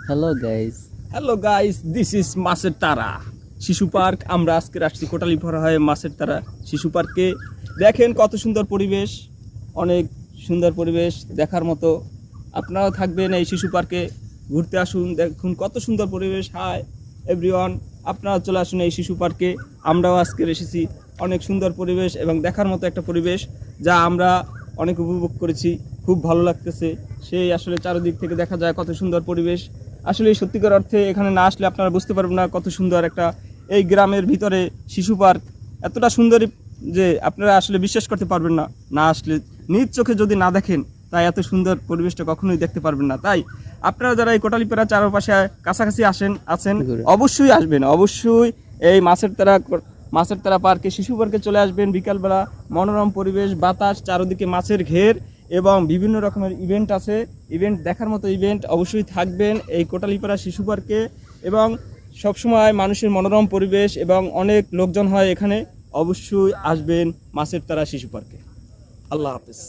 Hello guys, this is মাছের তারা শিশু পার্ক। আমরা আজকে আসছি কোটালীপাড়া হয়ে মাছের তারা শিশু পার্কে। দেখেন কত সুন্দর পরিবেশ, অনেক সুন্দর পরিবেশ দেখার মতো। আপনারাও থাকবেন এই শিশু পার্কে, ঘুরতে আসুন, দেখুন কত সুন্দর পরিবেশ। হাই এভরিওয়ান, আপনারা চলে আসুন এই শিশু পার্কে। আমরাও আজকে এসেছি, অনেক সুন্দর পরিবেশ এবং দেখার মতো একটা পরিবেশ, যা আমরা অনেক উপভোগ করেছি। খুব ভালো লাগতেছে, সেই আসলে চারিদিক থেকে দেখা যায় কত সুন্দর পরিবেশ। আসলে সত্যিকার অর্থে এখানে না আসলে আপনারা বুঝতে পারবেন না কত সুন্দর একটা এই গ্রামের ভিতরে শিশু পার্ক। এতটা সুন্দর যে আপনারা আসলে বিশ্বাস করতে পারবেন না, না আসলে নিজ চোখে যদি না দেখেন, তাই এত সুন্দর পরিবেশটা কখনোই দেখতে পারবেন না। তাই আপনারা যারা এই কোটালীপাড়া চারপাশে কাছাকাছি আছেন, অবশ্যই আসবেন, অবশ্যই এই মাছের তারা পার্কে, শিশু পার্কে চলে আসবেন। বিকালবেলা মনোরম পরিবেশ, বাতাস, চারদিকে মাছের ঘের এবং বিভিন্ন রকমের ইভেন্ট আছে। ইভেন্ট দেখার মতো ইভেন্ট অবশ্যই থাকবেন এই কোটালীপাড়া শিশু পার্কে। এবং সবসময় মানুষের মনোরম পরিবেশ এবং অনেক লোকজন হয় এখানে। অবশ্যই আসবেন মাছের তারা শিশু পার্কে। আল্লাহ হাফেজ।